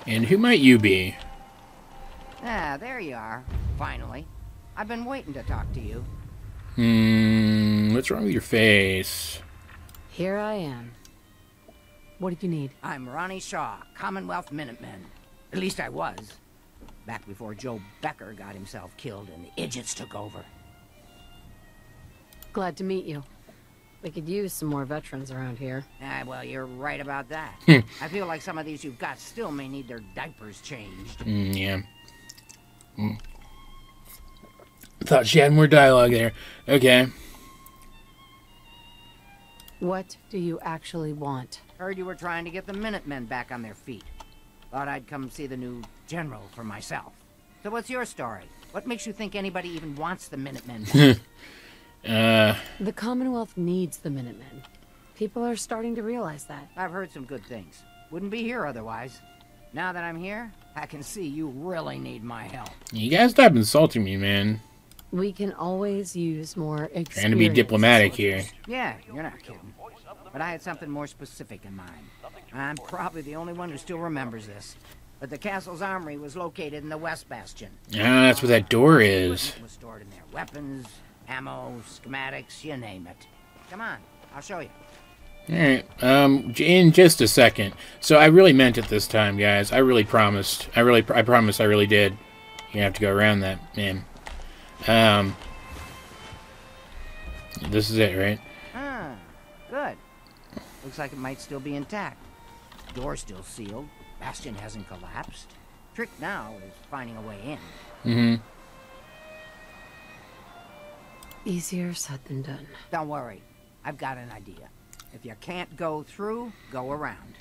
And who might you be? Ah, there you are. Finally. I've been waiting to talk to you. What's wrong with your face? Here I am. What do you need? I'm Ronnie Shaw, Commonwealth Minuteman. At least I was. Back before Joe Becker got himself killed and the idiots took over. Glad to meet you. We could use some more veterans around here. Ah, well, you're right about that. I feel like some of these you've got still may need their diapers changed. Yeah. Thought she had more dialogue there. Okay. What do you actually want? Heard you were trying to get the Minutemen back on their feet. Thought I'd come see the new general for myself. So what's your story? What makes you think anybody even wants the Minutemen back? The Commonwealth needs the Minutemen. People are starting to realize that. I've heard some good things. Wouldn't be here otherwise. Now that I'm here, I can see you really need my help. You guys stop insulting me, man. We can always use more experience. Trying to be diplomatic here. Yeah, you're not kidding. But I had something more specific in mind. I'm probably the only one who still remembers this. But the castle's armory was located in the West Bastion. Ah, that's where that door is. Equipment was stored in there. Weapons, ammo, schematics, you name it. Come on, I'll show you. Alright, in just a second. So I really meant it this time, guys. I really promised. I promise I really did. You have to go around that, man. This is it, right? Ah, good. Looks like it might still be intact. Door's still sealed. Bastion hasn't collapsed. Trick now is finding a way in. Easier said than done. Don't worry. I've got an idea. If you can't go through, go around.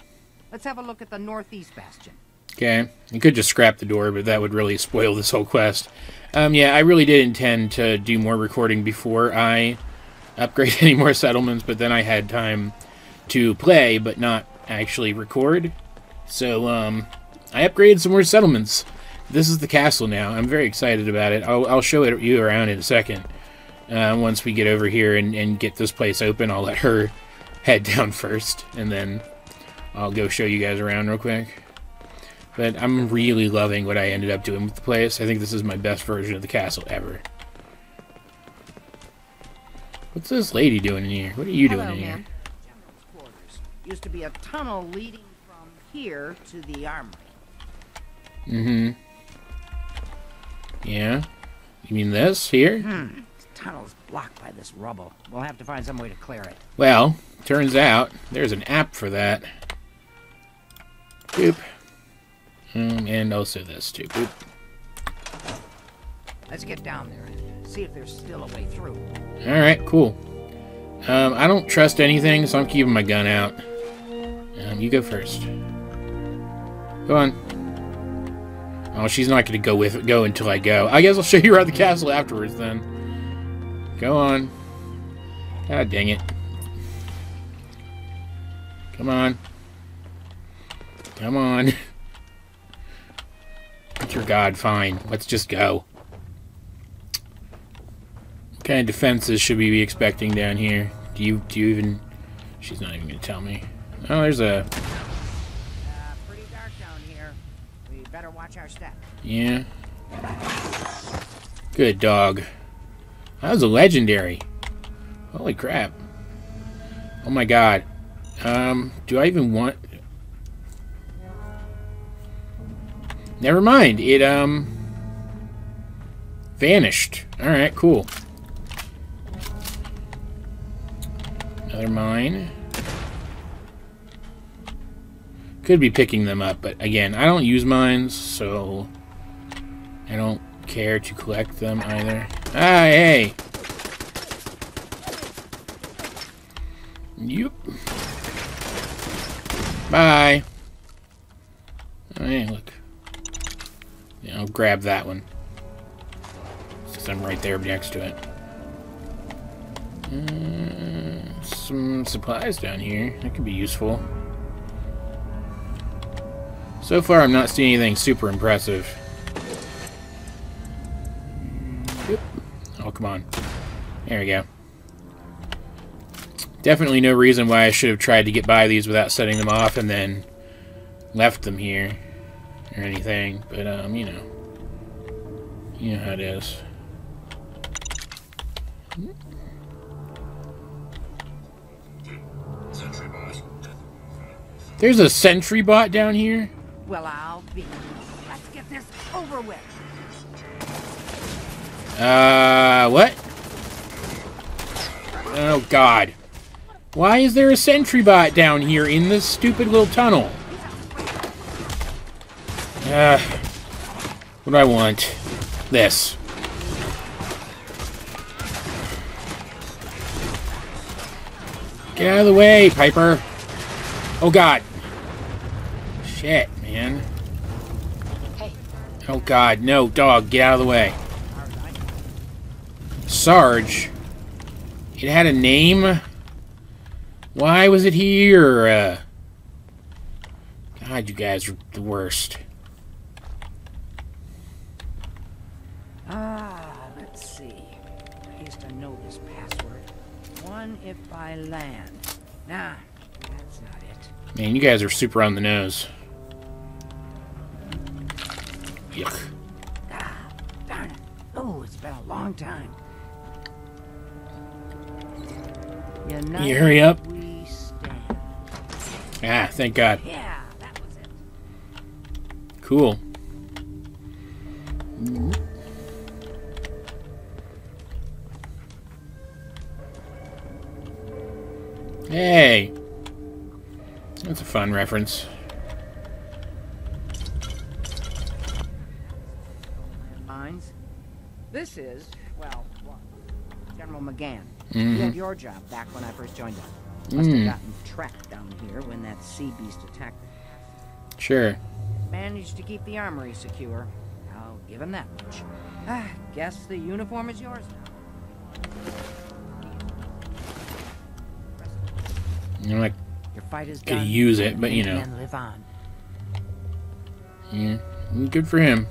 Let's have a look at the Northeast Bastion. Okay. You could just scrap the door, but that would really spoil this whole quest. Yeah, I really did intend to do more recording before I upgrade any more settlements, but then I had time to play, but not actually record. So, I upgraded some more settlements. This is the castle now. I'm very excited about it. I'll show it you around in a second. Once we get over here and get this place open, I'll let her head down first, and then I'll go show you guys around real quick. But I'm really loving what I ended up doing with the place. I think this is my best version of the castle ever. What's this lady doing in here? What are you doing in here? General's quarters. Used to be a tunnel leading from here to the armory. Yeah? You mean this here? The tunnel's blocked by this rubble. We'll have to find some way to clear it. Well, turns out there's an app for that. Boop. And also this too. Boop. Let's get down there and see if there's still a way through. Alright, cool. I don't trust anything, so I'm keeping my gun out. You go first. Go on. Oh, she's not going to go until I go. I guess I'll show you around the castle afterwards then. Go on. God dang it. Come on. Come on. Dear God, fine. Let's just go. What kind of defenses should we be expecting down here? Do you even... She's not even going to tell me. Oh, there's a... Pretty dark down here. We better watch our step. Yeah. Good dog. That was a legendary. Holy crap. Oh my God. Do I even want... Never mind. It, vanished. Alright, cool. Another mine. Could be picking them up, but again, I don't use mines, so I don't care to collect them either. Ah, hey! Yep. Bye. Oh, hey, look. Yeah, I'll grab that one. Since I'm right there next to it. Some supplies down here. That could be useful. So far, I'm not seeing anything super impressive. Yep. Oh, come on. There we go. Definitely no reason why I should have tried to get by these without setting them off and then left them here. or anything, but, you know. You know how it is. There's a sentry bot down here? Well, I'll be. Let's get this over with. What? Oh, God. Why is there a sentry bot down here in this stupid little tunnel? What do I want? This. Get out of the way, Piper. Oh, God. Shit, man. Hey. Oh, God. No, dog. Get out of the way. Sarge. It had a name? Why was it here? God, you guys are the worst. Let's see. I used to know this password. One if by land. Nah, that's not it. Man, you guys are super on the nose. Yuck. Darn it. Oh, it's been a long time. You hurry up. We stand. Ah, thank God. Yeah, that was it. Cool. Hey! That's a fun reference. Lynes. This is, well, General McGann. Mm-hmm. He had your job back when I first joined up. Must have gotten trapped down here when that sea beast attacked. Sure. Managed to keep the armory secure. I'll give him that much. Guess the uniform is yours now. I'm not Your fight is gonna done. use it, but you know. And live on. Yeah, good for him.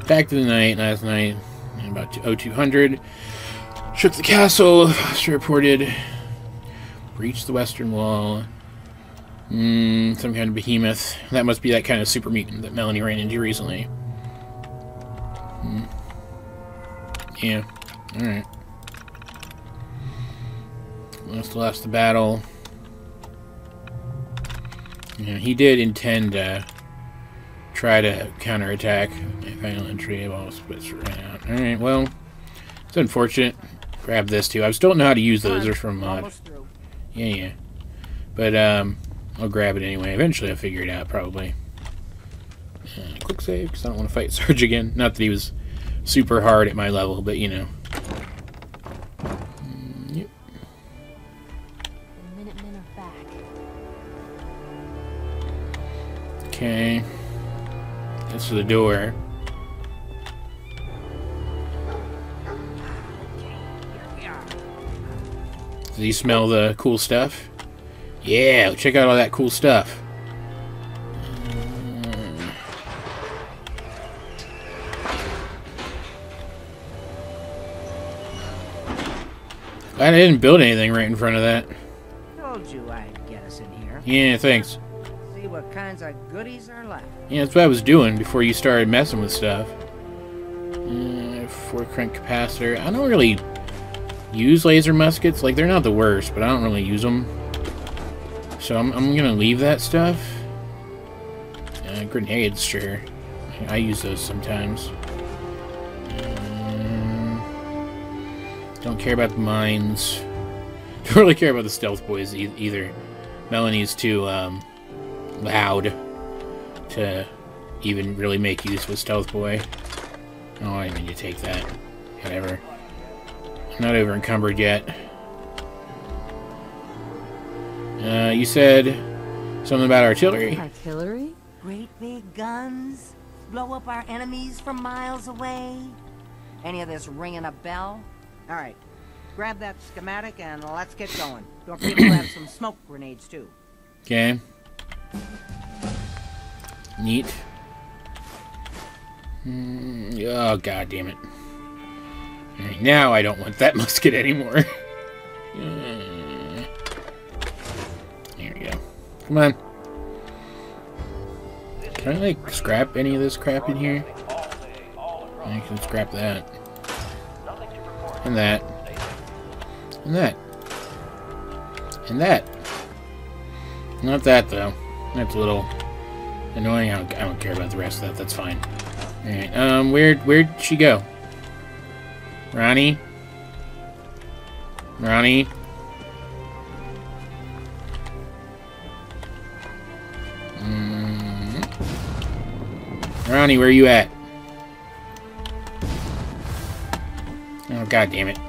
Back to the night last night, about 0200. Shook the castle. She reported. Breached the western wall. Some kind of behemoth. That must be that kind of super mutant that Melanie ran into recently. Yeah. Alright. Must have lost the battle. Yeah, he did intend to try to counterattack. Final entry of all splits ran out. Alright, well, it's unfortunate. Grab this too. I still don't know how to use those. They're from mod. Yeah. But, I'll grab it anyway. Eventually I'll figure it out, probably. Quick save, because I don't want to fight Sarge again. Not that he was super hard at my level, but you know. Yep. The Minutemen are back. Okay. This is the door. Does he smell the cool stuff? Yeah, check out all that cool stuff. Glad I didn't build anything right in front of that. Told you I'd get us in here. Yeah, thanks. See what kinds of goodies are left. Yeah, that's what I was doing before you started messing with stuff. 4 crank capacitor. I don't really use laser muskets. Like, they're not the worst, but I don't really use them. So I'm gonna leave that stuff. Grenades, sure. I use those sometimes. Don't care about the mines. Don't really care about the stealth boys either. Melanie's too loud to even really make use with stealth boy. Oh, I didn't mean to take that. Whatever. I'm not over encumbered yet. You said something about artillery. Artillery? Great big guns? Blow up our enemies from miles away? Any of this ringing a bell? Alright, grab that schematic and let's get going. Don't forget to grab some smoke grenades too. Okay. Neat. Oh, god damn it. Alright, now I don't want that musket anymore. Come on. Can I, like, scrap any of this crap in here? I can scrap that. And that. And that. And that. Not that, though. That's a little annoying. I don't care about the rest of that. That's fine. Alright, where'd she go? Ronnie? Ronnie? Ronnie, where are you at? Oh, god damn it.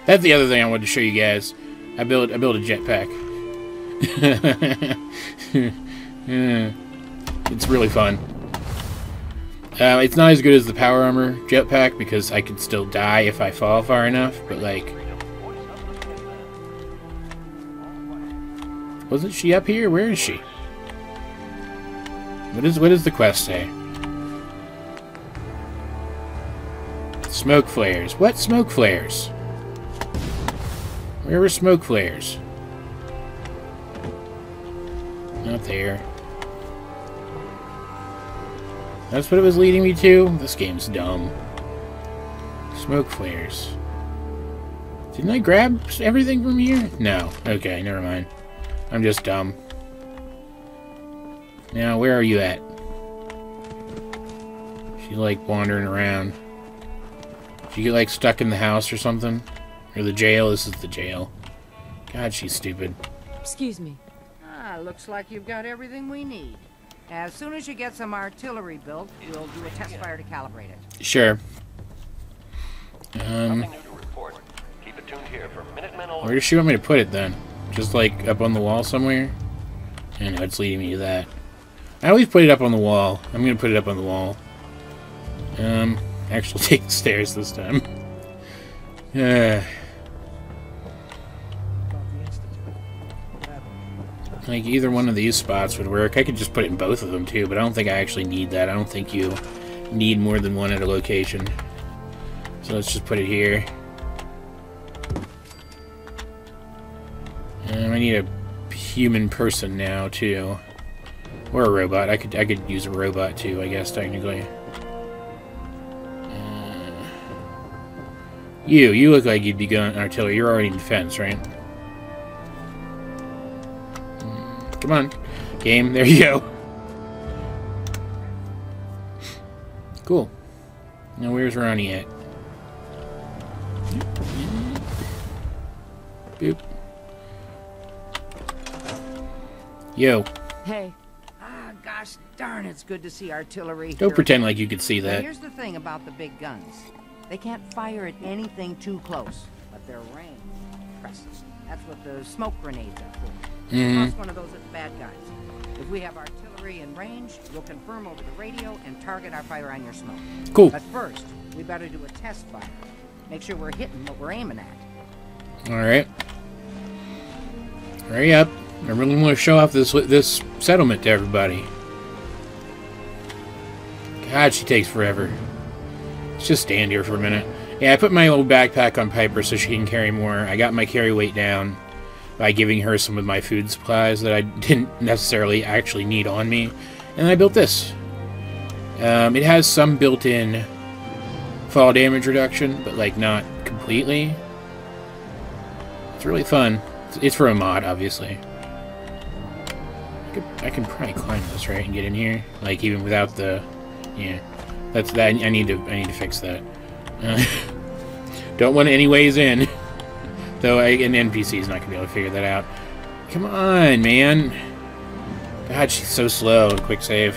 That's the other thing I wanted to show you guys. I built a jetpack. It's really fun. It's not as good as the power armor jetpack because I can still die if I fall far enough, but like... Wasn't she up here? Where is she? What does the quest say? Smoke flares. What smoke flares? Where were smoke flares? Not there. That's what it was leading me to? This game's dumb. Smoke flares. Didn't I grab everything from here? No. Okay, never mind. I'm just dumb. Now, where are you at? She's like wandering around. Did you get like stuck in the house or something? Or the jail? This is the jail. God, she's stupid. Excuse me. Looks like you've got everything we need. As soon as you get some artillery built, we'll do a test fire to calibrate it. Sure. Nothing new to report. Keep it tuned here for Minutemen only. Where does she want me to put it then? Just like up on the wall somewhere? I know it's leading me to that. I always put it up on the wall. I'm gonna put it up on the wall. Actually take the stairs this time. Like, either one of these spots would work. I could just put it in both of them, too, but I don't think I actually need that. I don't think you need more than one at a location. So let's just put it here. I need a human person now, too. Or a robot. I could use a robot, too, I guess, technically. You look like you'd be going artillery. You're already in defense, right? Come on. Game. There you go. Cool. Now where's Ronnie at? Boop. Yo. Hey. Gosh darn, it's good to see artillery. Don't pretend like you could see Now, that. here's the thing about the big guns. They can't fire at anything too close, but their range impressive. That's what the smoke grenades are for. Toss one of those at the bad guys. If we have artillery in range, we'll confirm over the radio and target our fire on your smoke. Cool. But first, we better do a test fire. Make sure we're hitting what we're aiming at. Alright. Hurry up. I really want to show off this settlement to everybody. God, she takes forever. Let's just stand here for a minute. Yeah, I put my old backpack on Piper so she can carry more. I got my carry weight down by giving her some of my food supplies that I didn't necessarily actually need on me. And I built this. It has some built-in fall damage reduction, but like not completely. It's really fun. It's for a mod, obviously. I can probably climb this, right, and get in here, like even without the, yeah. That's that. I need to fix that. Don't want any ways in. Though an NPC is not gonna be able to figure that out. Come on, man. God, she's so slow. Quick save.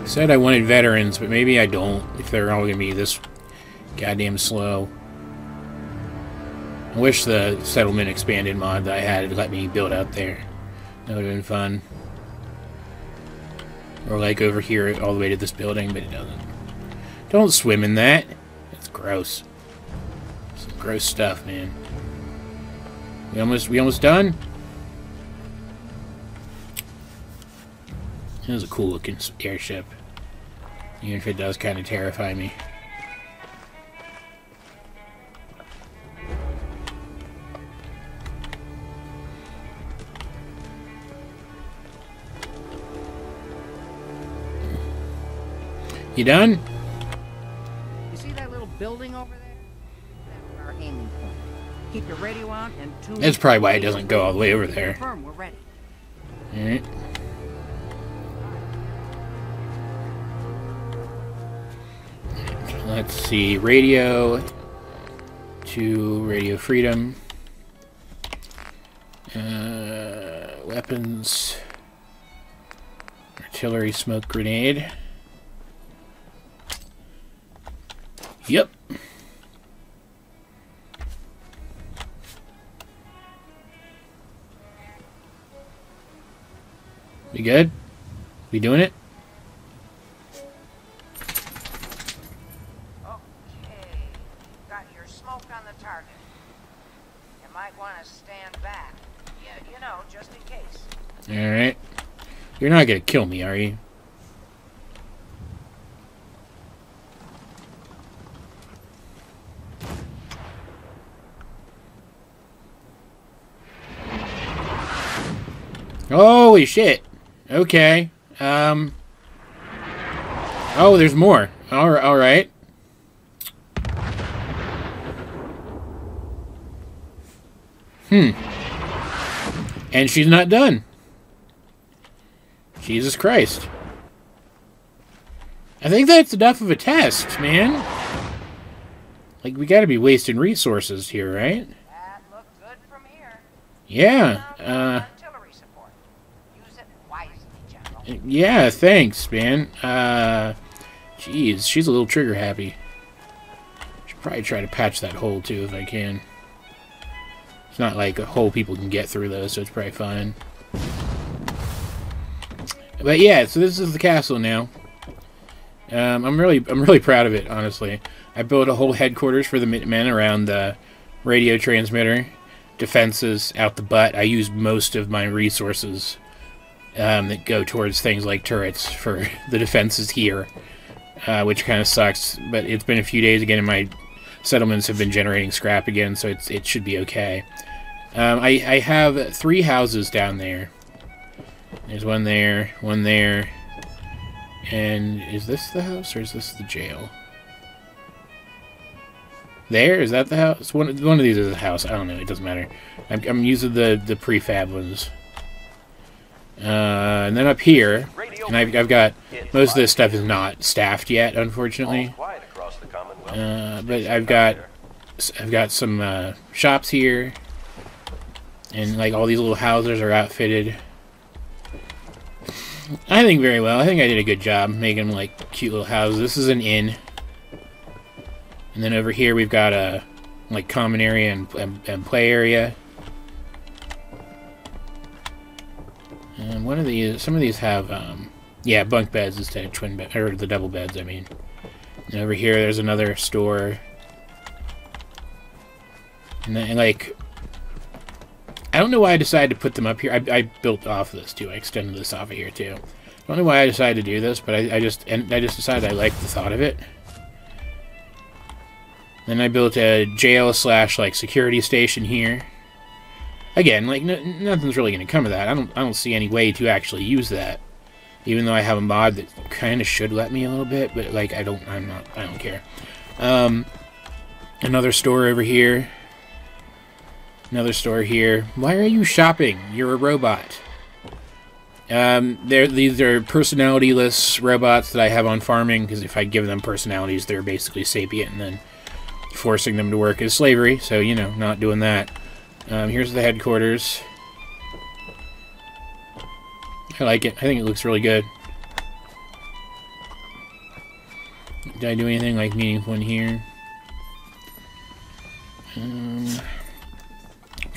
Said I wanted veterans, but maybe I don't if they're all gonna be this goddamn slow. I wish the settlement expanded mod that I had had let me build out there. That would have been fun. Or like over here all the way to this building, but it doesn't. Don't swim in that. It's gross. Some gross stuff, man. We almost done? It was a cool looking airship. Even if it does kind of terrify me. You done? You see that little building over there? That's our aiming point. Keep your radio out and tune. That's probably why it doesn't go all the way over there. Confirm we're ready. Alright. Let's see. Radio to Radio Freedom. Weapons. Artillery smoke grenade. Yep. We good? We doing it? Okay. Got your smoke on the target. You might want to stand back. Yeah, you know, just in case. Alright. You're not gonna kill me, are you? Holy shit. Okay. Oh, there's more. Alright. And she's not done. Jesus Christ. I think that's enough of a test, man. Like, we gotta be wasting resources here, right? That looked good from here. Yeah, Artillery support. Use it wisely, General. yeah, thanks, man. Jeez, she's a little trigger happy. Should probably try to patch that hole, too, if I can. It's not like a hole people can get through, though, so it's probably fine. But yeah, so this is the castle now. I'm really proud of it, honestly. I built a whole headquarters for the Minutemen around the radio transmitter, defenses out the butt. I used most of my resources that go towards things like turrets for the defenses here, which kind of sucks. But it's been a few days again, and my settlements have been generating scrap again, so it should be okay. I have 3 houses down there. There's one there, and is this the house or is this the jail? There, is that the house? One of these is the house. I don't know. It doesn't matter. I'm using the prefab ones. And then up here, and I've got most of this stuff is not staffed yet, unfortunately. But I've got some shops here, and like all these little houses are outfitted. I think very well. I think I did a good job making them like cute little houses. This is an inn. And then over here we've got a like common area and play area. And one of these, some of these have yeah, bunk beds instead of twin bed, or the double beds, I mean. And over here there's another store. And then, like, I don't know why I decided to put them up here. I built off of this too. I extended this off of here too. I don't know why I decided to do this, but I just decided I liked the thought of it. Then I built a jail / like security station here. Again, like nothing's really going to come of that. I don't see any way to actually use that, even though I have a mod that kind of should let me a little bit. But like I don't care. Another store over here. Another store here. Why are you shopping? You're a robot. These are personality-less robots that I have on farming, because if I give them personalities, they're basically sapient, and then forcing them to work is slavery, so, you know, not doing that. Here's the headquarters. I like it. I think it looks really good. Did I do anything, like, meaningful in here?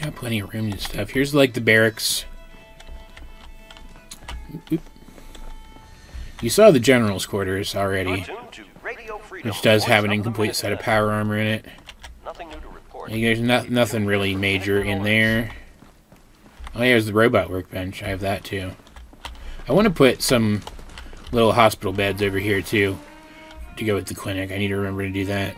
Got plenty of room and stuff. Here's, like, the barracks. Oop. You saw the general's quarters already, which does have an incomplete set of power armor in it. There's nothing really major in there. Oh, there's the robot workbench. I have that too. I want to put some little hospital beds over here too. to go with the clinic. I need to remember to do that.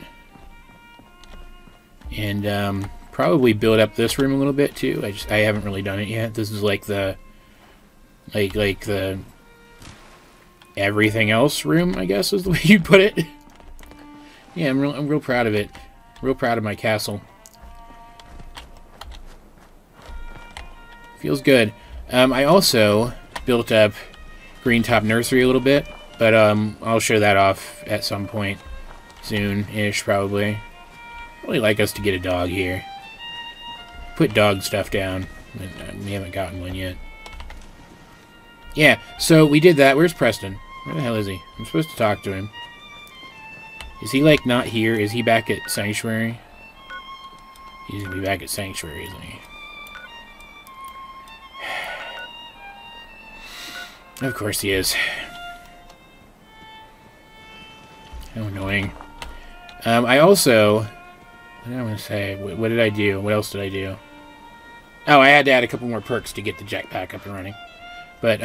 And probably build up this room a little bit too. I haven't really done it yet. This is like the the everything else room, I guess is the way you'd put it. Yeah, I'm real proud of it. Real proud of my castle. Feels good. I also built up Green Top Nursery a little bit, but I'll show that off at some point soon-ish, probably. I'd really like us to get a dog here. Put dog stuff down. We haven't gotten one yet. Yeah, so we did that. Where's Preston? Where the hell is he? I'm supposed to talk to him. Is he, like, not here? Is he back at Sanctuary? He's gonna be back at Sanctuary, isn't he? Of course he is. How annoying. I also... What did I want to say? What did I do? What else did I do? Oh, I had to add a couple more perks to get the jetpack up and running. But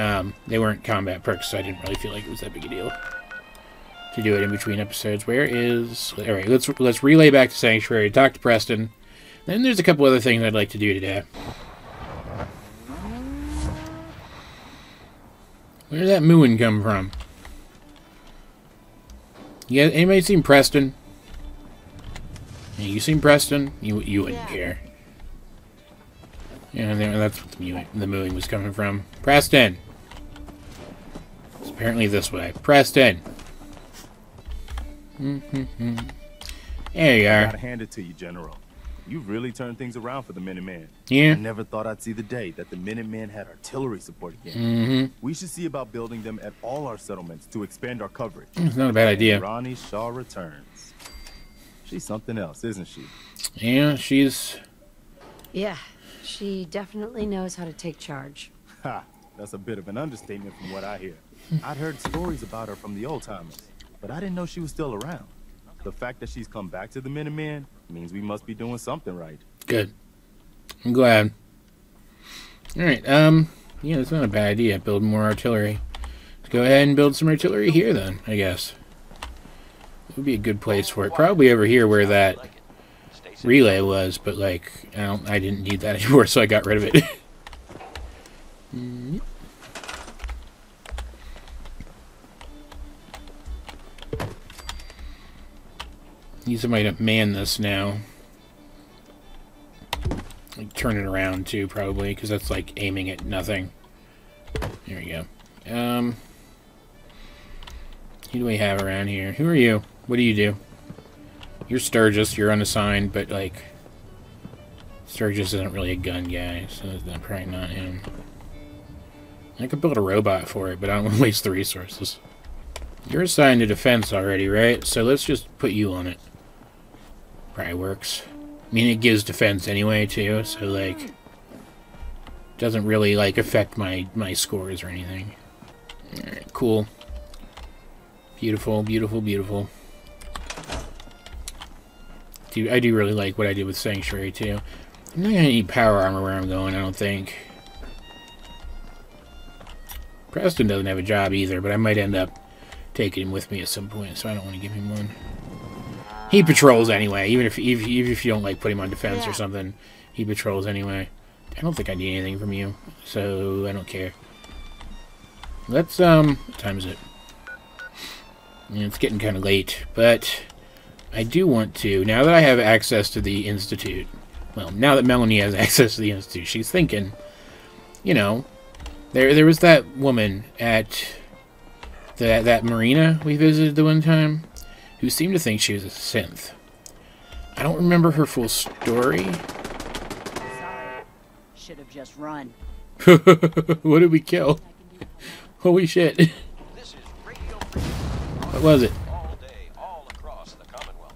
they weren't combat perks, so I didn't really feel like it was that big a deal to do it in between episodes. Where is... Alright, let's relay back to Sanctuary, talk to Preston. Then there's a couple other things I'd like to do today. Where did that mooing come from? Yeah, anybody seen Preston? Yeah, you seen Preston? You wouldn't care. Yeah, that's what the mooing was coming from. Preston! It's apparently this way. Preston! There you are. I gotta hand it to you, General. You've really turned things around for the Minuteman. Yeah. I never thought I'd see the day that the Minuteman had artillery support again. We should see about building them at all our settlements to expand our coverage. It's not a bad idea. Ronnie Shaw returns. She's something else, isn't she? Yeah, she's... Yeah, she definitely knows how to take charge. Ha! That's a bit of an understatement from what I hear. I'd heard stories about her from the old-timers, but I didn't know she was still around. The fact that she's come back to the Minuteman means we must be doing something right. Good. I'm glad. Alright, yeah, that's not a bad idea. Build more artillery. Let's go ahead and build some artillery here then, I guess. It would be a good place for it. Probably over here where that relay was, but like, I didn't need that anymore, so I got rid of it. Need somebody to man this now. Like, turn it around too, probably, because that's like aiming at nothing. There we go. Who do we have around here? Who are you? What do you do? You're Sturgis. You're unassigned, but like, Sturgis isn't really a gun guy, so that's probably not him. I could build a robot for it, but I don't want to waste the resources. You're assigned to defense already, right? So let's just put you on it. Probably works. I mean, it gives defense anyway, too, so, like, doesn't really, like, affect my scores or anything. Alright, cool. Beautiful, beautiful, beautiful. Dude, I do really like what I did with Sanctuary, too. I'm not gonna need power armor where I'm going, I don't think. Preston doesn't have a job either, but I might end up taking him with me at some point, so I don't want to give him one. He patrols anyway, even if you don't like put him on defense or something, he patrols anyway. I don't think I need anything from you, so I don't care. Let's what time is it? Yeah, it's getting kind of late, but I do want to, now that I have access to the Institute, well, now that Melanie has access to the Institute, she's thinking, you know, there was that woman at that marina we visited the one time, who seemed to think she was a synth. I don't remember her full story. Sorry. Should have just run. What did we kill? Holy shit. What was it? All day, all across the Commonwealth.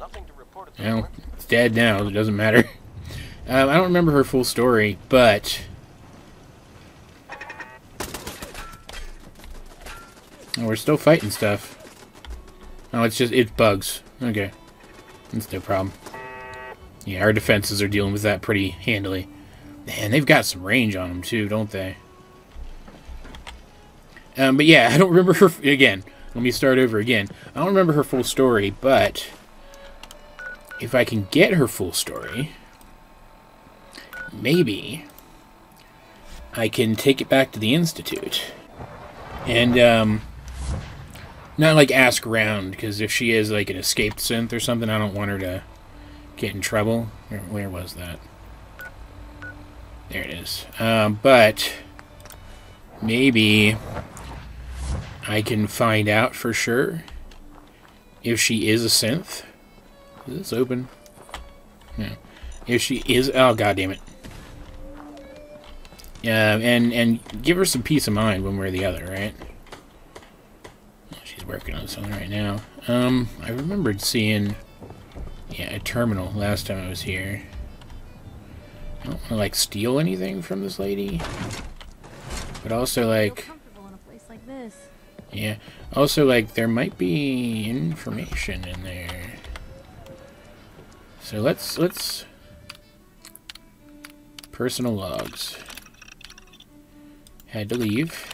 Nothing to report at the Well, moment. it's dead now. It doesn't matter. I don't remember her full story, but... Oh, we're still fighting stuff. Oh, it's bugs. Okay. That's no problem. Yeah, our defenses are dealing with that pretty handily. Man, they've got some range on them too, don't they? But yeah, I don't remember her... Again, Let me start over again. I don't remember her full story, but if I can get her full story, maybe I can take it back to the Institute. And, not, like, ask around, because if she is, like, an escaped synth or something, I don't want her to get in trouble. Where was that? There it is. But maybe I can find out for sure if she is a synth. Is this open? No. If she is... Oh, God damn it. And give her some peace of mind one way or the other, right? She's working on something right now. I remembered seeing... Yeah, a terminal last time I was here. I don't want to, like, steal anything from this lady. But also, like... Yeah. Also, like, there might be information in there. So let's... Personal logs. Had to leave.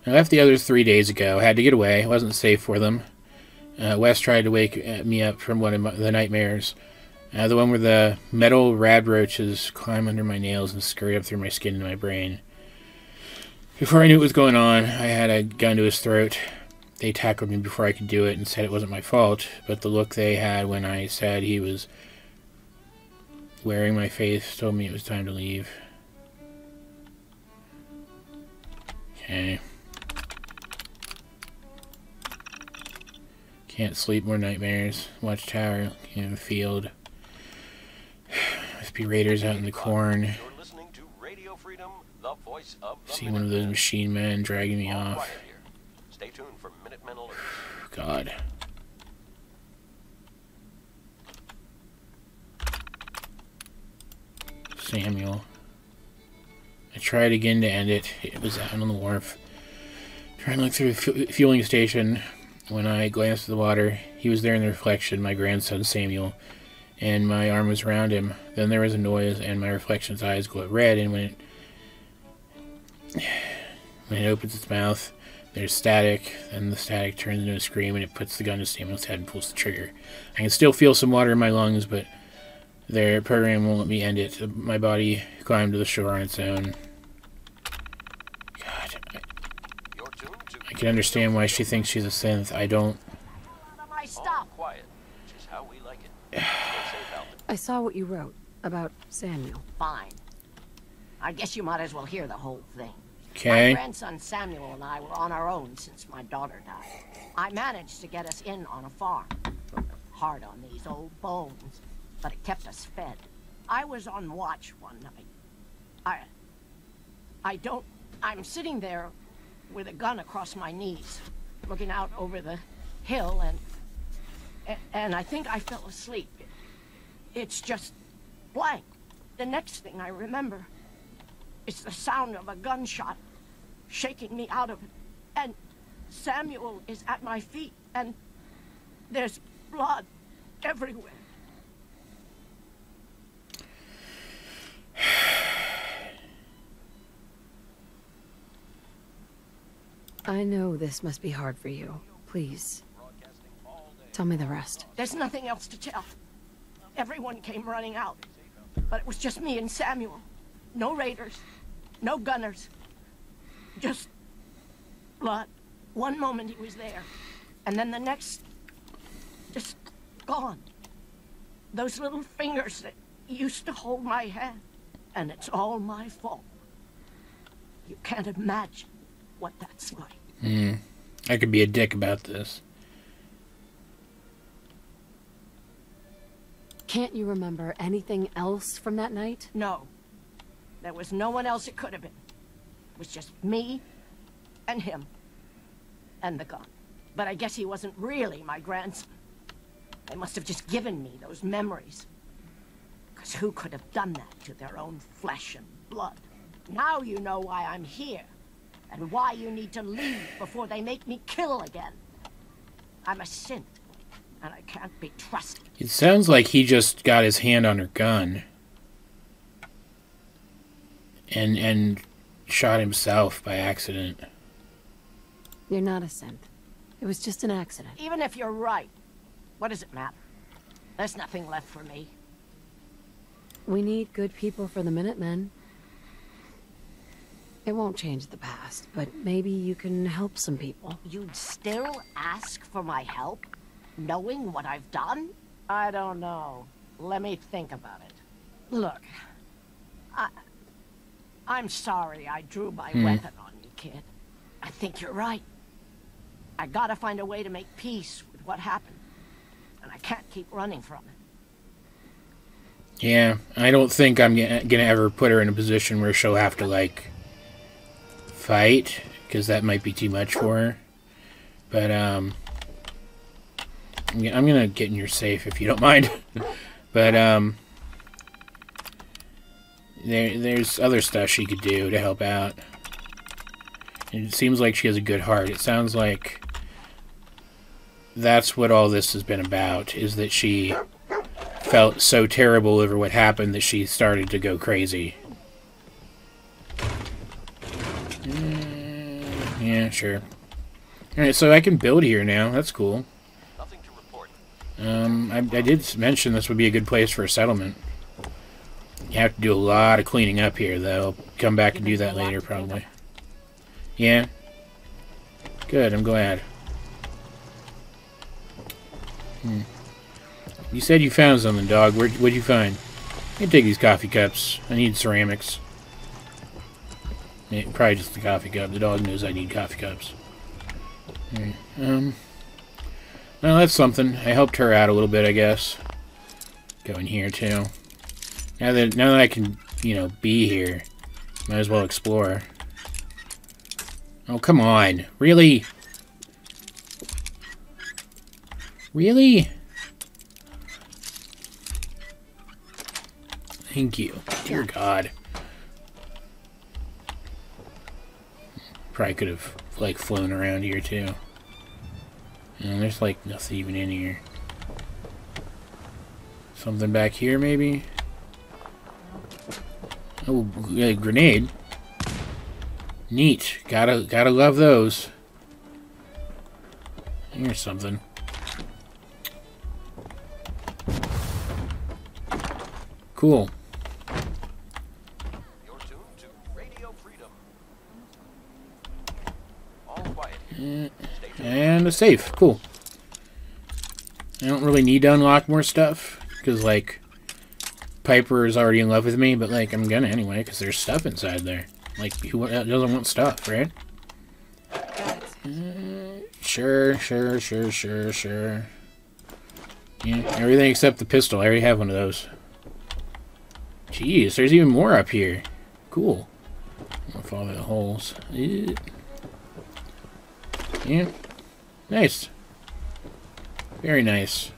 I left the others 3 days ago. Had to get away. It wasn't safe for them. Wes tried to wake me up from one of the nightmares. The one where the metal rad roaches climb under my nails and scurry up through my skin into my brain. Before I knew what was going on, I had a gun to his throat. They tackled me before I could do it and said it wasn't my fault, but the look they had when I said he was wearing my face told me it was time to leave. Okay. Can't sleep, more nightmares. Watch tower, in the field. Must be raiders out in the corn. See one of those machine men dragging me off. Stay tuned for Minutemen alert. God. Samuel. I tried again to end it. It was out on the wharf. Trying to look through the fueling station. When I glanced at the water, he was there in the reflection, my grandson Samuel, and my arm was around him. Then there was a noise, and my reflection's eyes glowed red, and when it opens its mouth, there's static, and the static turns into a scream, and it puts the gun to Samuel's head and pulls the trigger. I can still feel some water in my lungs, but their program won't let me end it. My body climbed to the shore on its own. God, I can understand why she thinks she's a synth. I don't. Stop. Quiet, which is how we like it. Stay safe out there. I saw what you wrote about Samuel. Fine. I guess you might as well hear the whole thing. Okay. My grandson Samuel and I were on our own since my daughter died. I managed to get us in on a farm. Hard on these old bones, but it kept us fed. I was on watch one night. I'm sitting there with a gun across my knees, looking out over the hill, and I think I fell asleep. It's just blank. The next thing I remember is the sound of a gunshot shaking me out of it. And Samuel is at my feet, and there's blood everywhere. I know this must be hard for you. Please, tell me the rest. There's nothing else to tell. Everyone came running out, but it was just me and Samuel. No raiders, no gunners, just blood. One moment he was there, and then the next, just gone. Those little fingers that used to hold my hand, and it's all my fault. You can't imagine what that's like. I could be a dick about this. Can't you remember anything else from that night? No. There was no one else it could have been. It was just me and him and the gun. But I guess he wasn't really my grandson. They must have just given me those memories. Because who could have done that to their own flesh and blood? Now you know why I'm here. And why you need to leave before they make me kill again. I'm a synth, and I can't be trusted. It sounds like he just got his hand on her gun and shot himself by accident. You're not a synth. It was just an accident. Even if you're right, what does it matter? There's nothing left for me. We need good people for the Minutemen. It won't change the past, but maybe you can help some people. You'd still ask for my help, knowing what I've done? I don't know. Let me think about it. Look, I'm sorry I drew my weapon on you, kid. I think you're right. I gotta find a way to make peace with what happened. And I can't keep running from it. Yeah, I don't think I'm gonna ever put her in a position where she'll have to, like, fight, because that might be too much for her. But, I'm gonna get in your safe if you don't mind. But, there's other stuff she could do to help out. And it seems like she has a good heart. It sounds like that's what all this has been about, is that she felt so terrible over what happened that she started to go crazy. Yeah, sure. Alright, so I can build here now. That's cool. Nothing to report. I did mention this would be a good place for a settlement. You have to do a lot of cleaning up here, though. I'll come back and do that later, probably. Yeah? Good, I'm glad. You said you found something, dog. What'd you find? I can take these coffee cups. I need ceramics. Yeah, probably just the coffee cup. The dog knows I need coffee cups. Well, that's something. I helped her out a little bit, I guess. Go in here, too. Now that I can, you know, be here, might as well explore. Oh, come on. Really? Really? Thank you. Dear God. Probably could have, like, flown around here, too. And there's, like, nothing even in here. Something back here, maybe? Oh, a grenade. Neat. Gotta love those. Here's something. Cool. You're tuned to Radio Freedom. All quiet here. And a safe. Cool. I don't really need to unlock more stuff, because, like, Piper is already in love with me, but, like, I'm gonna anyway, because there's stuff inside there. Like, who doesn't want stuff, right? Sure. Yeah, everything except the pistol. I already have one of those. Jeez, there's even more up here. Cool. I'll follow the holes. Yeah. Nice. Very nice.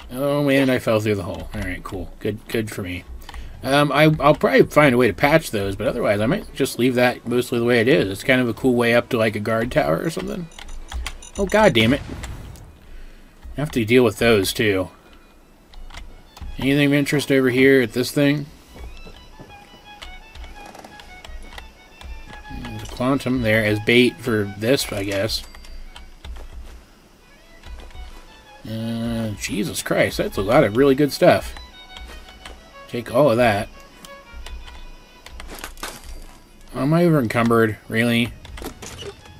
Oh man, I fell through the hole. Alright, cool. Good for me. I'll probably find a way to patch those, but otherwise I might just leave that mostly the way it is. It's kind of a cool way up to like a guard tower or something. Oh god damn it. I have to deal with those too. Anything of interest over here at this thing? There's a quantum there as bait for this, I guess. Jesus Christ, that's a lot of really good stuff. Take all of that. Am I over encumbered? Really?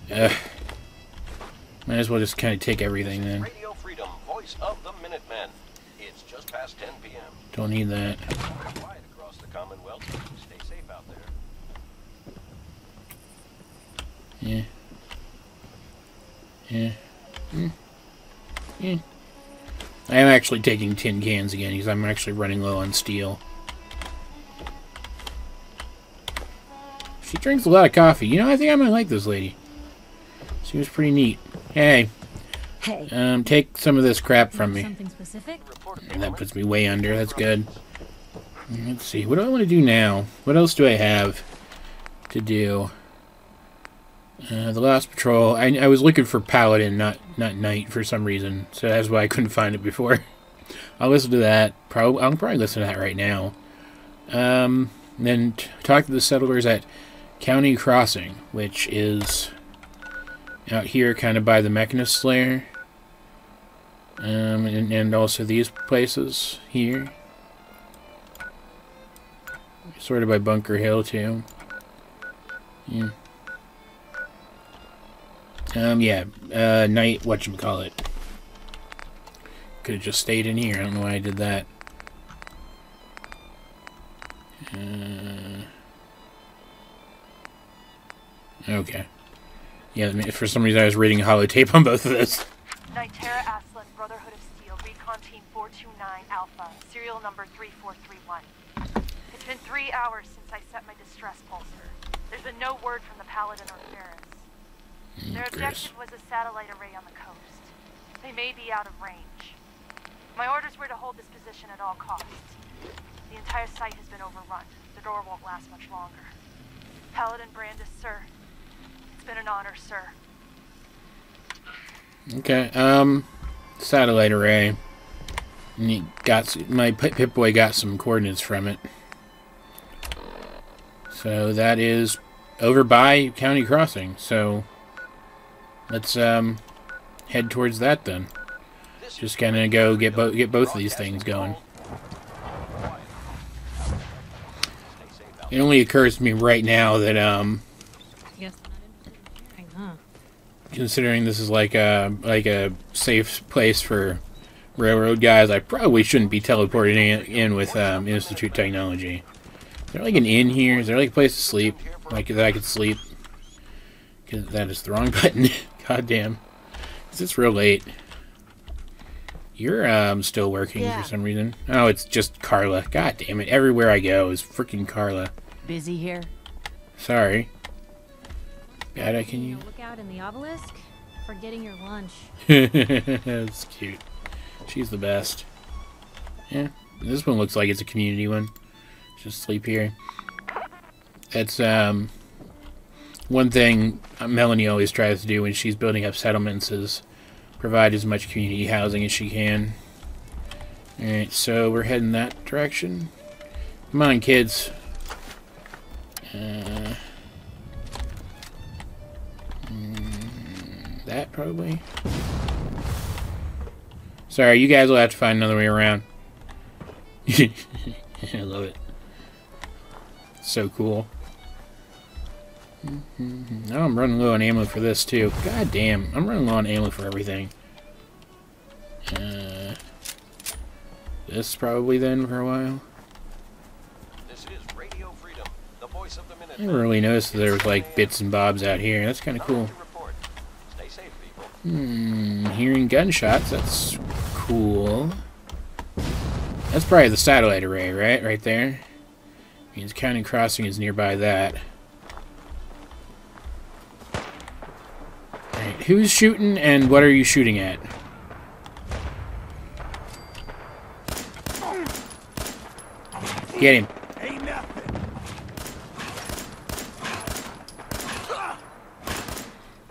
Might as well just kind of take everything then. Radio Freedom, voice of the Minutemen. It's just past 10 p.m. Don't need that. Quiet across the Commonwealth. Stay safe out there. Yeah. I am actually taking tin cans again because I'm actually running low on steel. She drinks a lot of coffee. You know, I think I might like this lady. She was pretty neat. Hey. Hey. Take some of this crap from me. Something specific? And that puts me way under. That's good. Let's see. What do I want to do now? What else do I have to do? The last patrol. I was looking for Paladin, not Knight for some reason. So that's why I couldn't find it before. I'll listen to that. I'll probably listen to that right now. Then talk to the settlers at County Crossing, which is out here, kind of by the Mechanist Slayer. And also these places here. Sort of by Bunker Hill, too. Yeah. Night, whatchamacallit. Could have just stayed in here. I don't know why I did that. Okay. Yeah, for some reason I was reading holotape on both of those. Nitera Aslan, Brotherhood of Steel, Recon Team 429 Alpha, serial number 3431. It's been 3 hours since I set my distress pulsar. There's been no word from the Paladin or Ferris. Their objective was a satellite array on the coast. They may be out of range. My orders were to hold this position at all costs. The entire site has been overrun. The door won't last much longer. Paladin Brandis, sir. It's been an honor, sir. Okay, satellite array. And he got, my Pip-Boy got some coordinates from it. So that is over by County Crossing. So let's head towards that then. Just kind of go get both of these things going. It only occurs to me right now that considering this is like a safe place for railroad guys, I probably shouldn't be teleporting in with Institute Technology. Is there like an inn here? Is there like a place to sleep? Like that I could sleep? Cause that is the wrong button. God damn. It's real late. You're still working for some reason. Oh, it's just Carla. God damn it. Everywhere I go is freaking Carla. Busy here? Sorry. Bad, can you look out in the obelisk? Forgetting your lunch. That's cute. She's the best. Yeah. This one looks like it's a community one. Just sleep here. That's one thing Melanie always tries to do when she's building up settlements is provide as much community housing as she can. Alright, so we're heading that direction. Come on, kids. That probably. Sorry, you guys will have to find another way around. I love it. So cool. Now I'm running low on ammo for this too. God damn, I'm running low on ammo for everything. This probably then for a while. This is Radio Freedom, the voice of the Minuteman. I never really noticed that there was like bits and bobs out here. That's kind of cool. Stay safe, people. Hearing gunshots. That's cool. That's probably the satellite array, right? Right there. Means County Crossing is nearby that. Alright, who's shooting and what are you shooting at? Get him. Ain't nothing.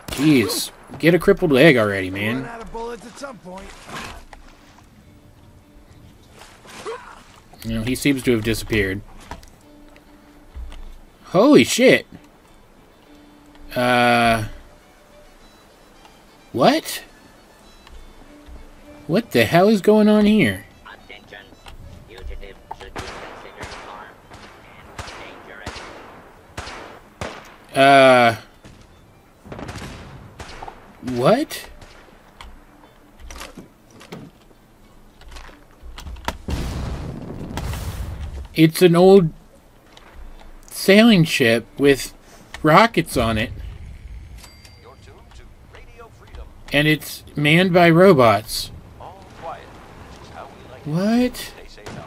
Jeez. Get a crippled leg already, man. Run out of bullets at some point. You know, he seems to have disappeared. Holy shit. What? What the hell is going on here? Attention. Fugitive should be considered armed and dangerous. What? It's an old sailing ship with rockets on it. You're tuned to Radio Freedom. And it's manned by robots. All quiet. This is how we like it. What? Stay safe out there.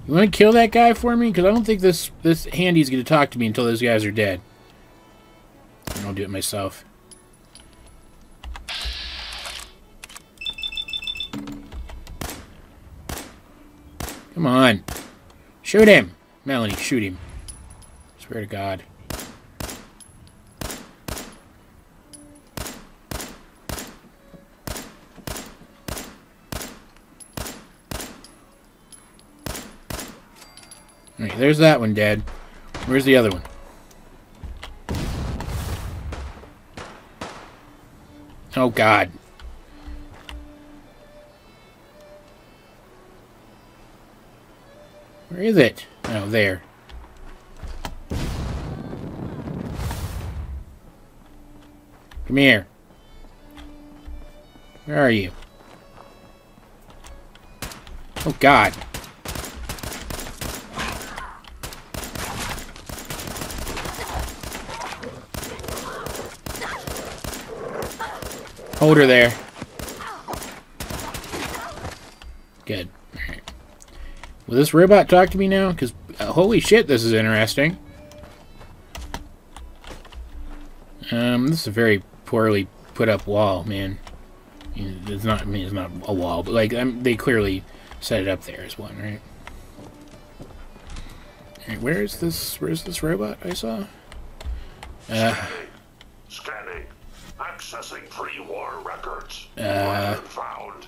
You want to kill that guy for me? Because I don't think this handy's going to talk to me until those guys are dead. I'll do it myself. Come on. Shoot him. Melanie, shoot him. Swear to God. Alright, there's that one dead. Where's the other one? Oh, God. Where is it? Oh, there. Come here. Where are you? Oh, God. Hold her there. Good. Alright. Will this robot talk to me now? Because, holy shit, this is interesting. This is a very poorly put up wall, man. It's not, I mean, it's not a wall, but, like, they clearly set it up there as one, right? Alright, where's this robot I saw? Scanning. Accessing pre-war records. Weapon found.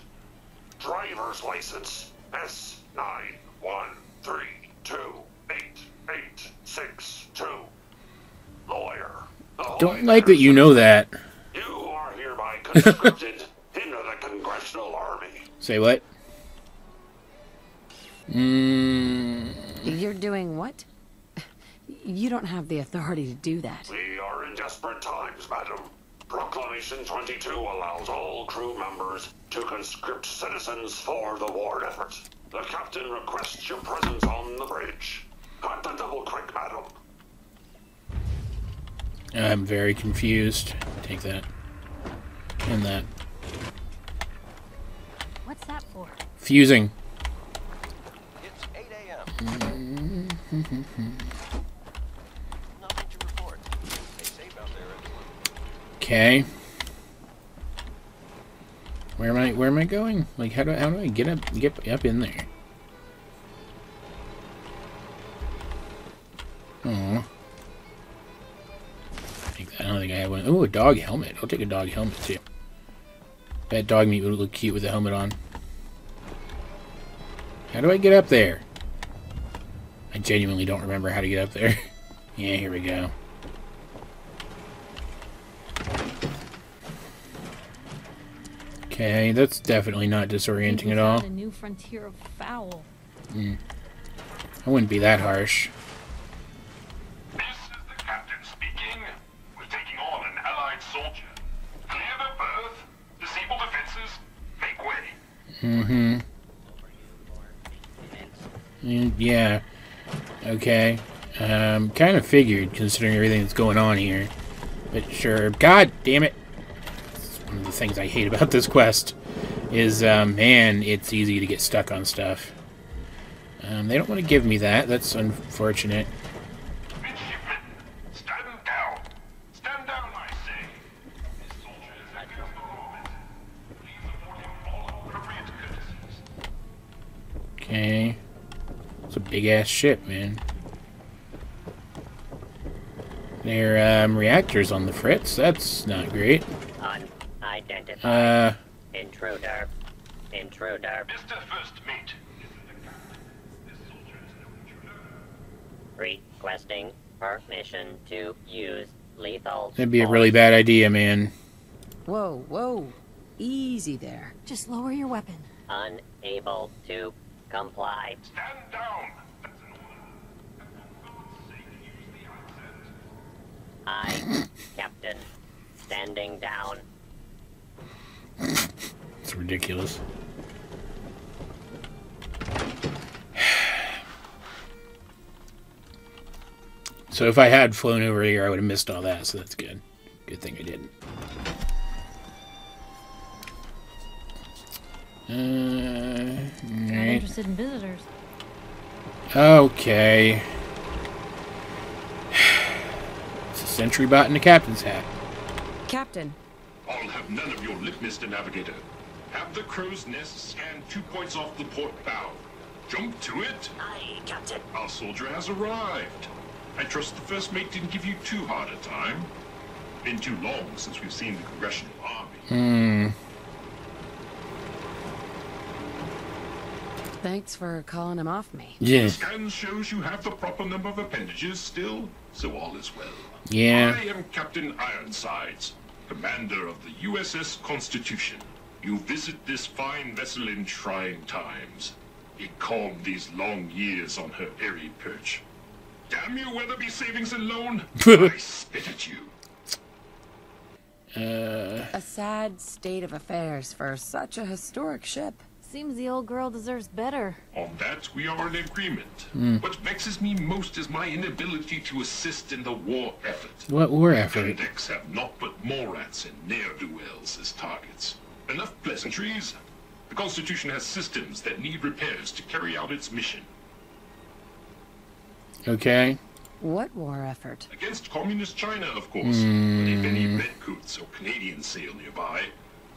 Driver's license S91328862. Lawyer. Don't like that you know that. You are hereby conscripted into the Congressional Army. Say what? You're doing what? You don't have the authority to do that. We are in desperate times, madam. Proclamation 22 allows all crew members to conscript citizens for the war effort. The captain requests your presence on the bridge. Cut the double quick, madam. I'm very confused. Take that. And that. What's that for? Fusing. It's 8 a.m. Nothing to report. Stay safe out there, everyone. Okay. Where am I going? Like how do I get up in there? Oh. I don't think I have one. Oh, a dog helmet. I'll take a dog helmet too. That dog meat would look cute with the helmet on. How do I get up there? I genuinely don't remember how to get up there. Yeah, here we go. Okay, that's definitely not disorienting at all. A new frontier of foul. I wouldn't be that harsh. This is the captain speaking. We're taking on an allied soldier. Clear the berth. Disable defenses. Make way. Yeah. Okay. Kind of figured, considering everything that's going on here. But sure. God damn it. That's one of the things I hate about this quest. Is, man, it's easy to get stuck on stuff. They don't want to give me that. That's unfortunate. Midshipman, stand down. Stand down, I say. This soldier is at the moment. Please afford him all appropriate courtesies. Okay. It's a big-ass ship, man. There are, reactors on the fritz. That's not great. Unidentified. Intruder. Intruder. Mr. First Mate, this is the captain. This soldier is no intruder. Requesting permission to use lethal. That'd be a really bad idea, man. Whoa, whoa. Easy there. Just lower your weapon. Unable to comply. Stand down. That's an order. And for God's sake, use the accent. I, Captain, standing down. It's ridiculous. So if I had flown over here, I would have missed all that, so that's good. Good thing I didn't. Not Alright. interested in visitors. Okay. It's a sentry bot in the captain's hat. Captain. I'll have none of your lip, Mr. Navigator. Have the crow's nest scan 2 points off the port bow. Jump to it. Aye, Captain. Our soldier has arrived. I trust the first mate didn't give you too hard a time. Been too long since we've seen the Congressional Army. Thanks for calling him off me. Yeah. The scan shows you have the proper number of appendages still, so all is well. Yeah. I am Captain Ironsides. commander of the USS Constitution. You visit this fine vessel in trying times. Be calm these long years on her airy perch. Damn you, Weatherby Savings and Loan! I spit at you. A sad state of affairs for such a historic ship. Seems the old girl deserves better. On that, we are in agreement. What vexes me most is my inability to assist in the war effort. What war effort? Decks have naught but Morats and ne'er-do-wells as targets. Enough pleasantries. The Constitution has systems that need repairs to carry out its mission. Okay. What war effort? Against Communist China, of course. But if any Redcoats or Canadians sail nearby,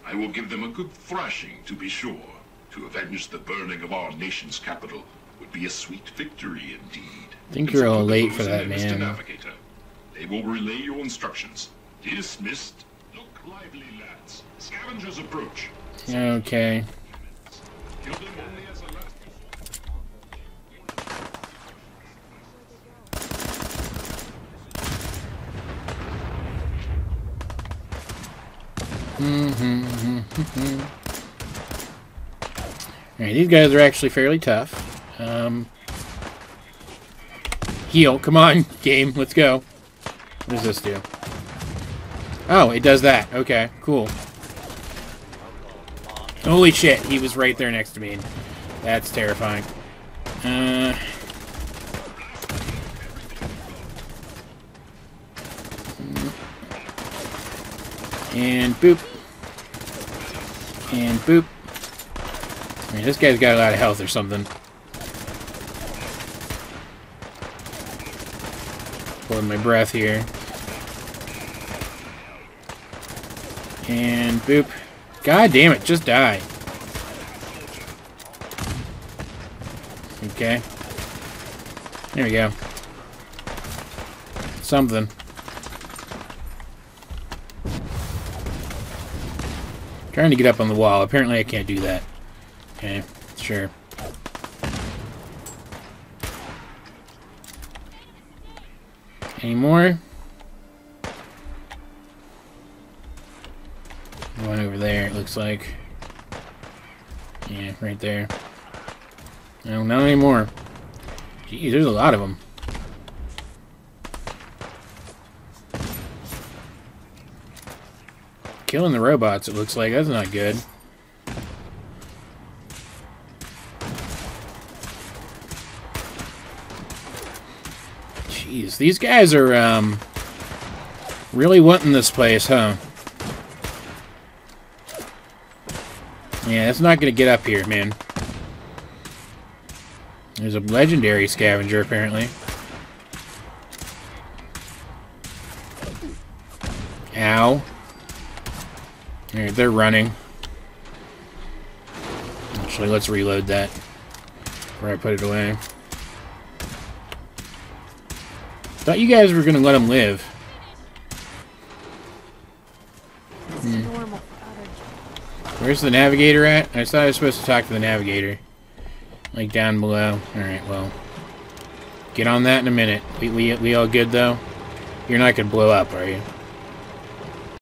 I will give them a good thrashing, to be sure. To avenge the burning of our nation's capital would be a sweet victory indeed. I think you're all late for that, man. Navigator. They will relay your instructions. Dismissed. Look lively, lads. Scavengers approach. Okay. Kill them only as a last Alright, these guys are actually fairly tough. Heal, come on, game, let's go. What does this do? Oh, it does that. Okay, cool. Holy shit, he was right there next to me. That's terrifying. And boop. And boop. I mean, this guy's got a lot of health or something. Holding my breath here. And boop. God damn it, just die. Okay. There we go. Something. Trying to get up on the wall. Apparently I can't do that. Okay, sure. Any more? One over there, it looks like. Yeah, right there. No, not anymore. Geez, there's a lot of them. Killing the robots, it looks like. That's not good. Jeez, these guys are, really wanting this place, huh? Yeah, it's not gonna get up here, man. There's a legendary scavenger, apparently. Ow. Alright, they're running. Actually, let's reload that before I put it away. Thought you guys were gonna let them live. Where's the navigator at? I thought I was supposed to talk to the navigator. Like down below. Alright, well. Get on that in a minute. We all good though? You're not gonna blow up, are you?